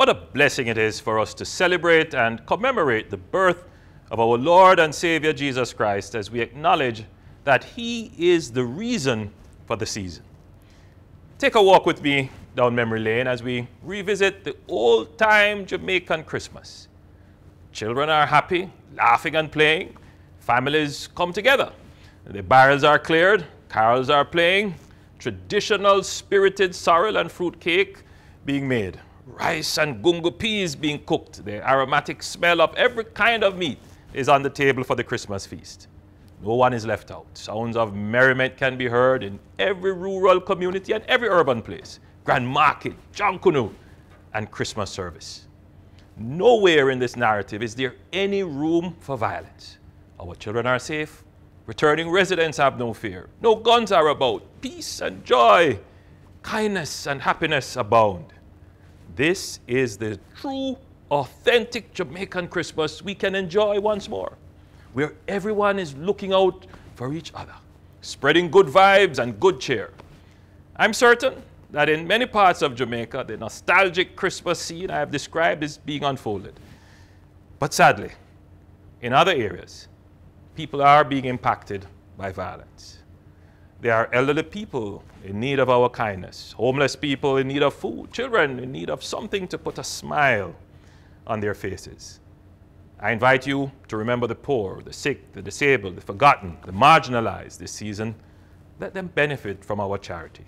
What a blessing it is for us to celebrate and commemorate the birth of our Lord and Savior Jesus Christ as we acknowledge that He is the reason for the season. Take a walk with me down memory lane as we revisit the old-time Jamaican Christmas. Children are happy, laughing and playing. Families come together. The barrels are cleared, carols are playing, traditional spirited sorrel and fruit cake being made. Rice and gungo peas being cooked. The aromatic smell of every kind of meat is on the table for the Christmas feast. No one is left out. Sounds of merriment can be heard in every rural community and every urban place. Grand market, Jankunu, and Christmas service. Nowhere in this narrative is there any room for violence. Our children are safe. Returning residents have no fear. No guns are about. Peace and joy, kindness and happiness abound. This is the true, authentic Jamaican Christmas we can enjoy once more, where everyone is looking out for each other, spreading good vibes and good cheer. I'm certain that in many parts of Jamaica, the nostalgic Christmas scene I have described is being unfolded. But sadly, in other areas, people are being impacted by violence. There are elderly people in need of our kindness, homeless people in need of food, children in need of something to put a smile on their faces. I invite you to remember the poor, the sick, the disabled, the forgotten, the marginalized this season. Let them benefit from our charity.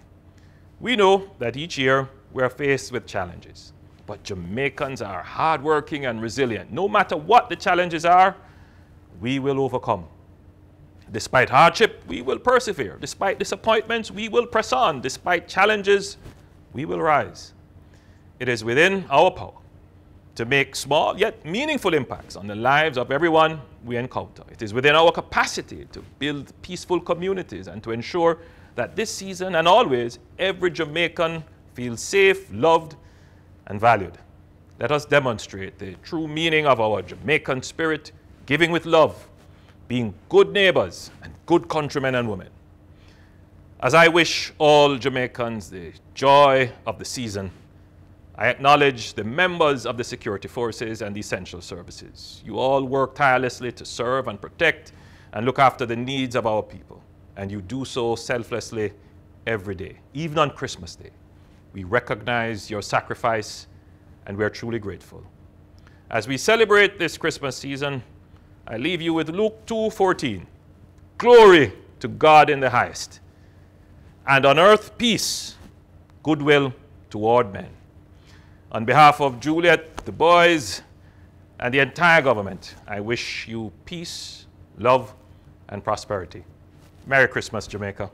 We know that each year we are faced with challenges, but Jamaicans are hardworking and resilient. No matter what the challenges are, we will overcome. Despite hardship, we will persevere. Despite disappointments, we will press on. Despite challenges, we will rise. It is within our power to make small yet meaningful impacts on the lives of everyone we encounter. It is within our capacity to build peaceful communities and to ensure that this season and always every Jamaican feels safe, loved, and valued. Let us demonstrate the true meaning of our Jamaican spirit, giving with love, being good neighbors and good countrymen and women. As I wish all Jamaicans the joy of the season, I acknowledge the members of the security forces and the essential services. You all work tirelessly to serve and protect and look after the needs of our people, and you do so selflessly every day, even on Christmas Day. We recognize your sacrifice, and we are truly grateful. As we celebrate this Christmas season, I leave you with Luke 2:14. Glory to God in the highest, and on earth peace, goodwill toward men. On behalf of Juliet, the boys, and the entire government, I wish you peace, love, and prosperity. Merry Christmas, Jamaica.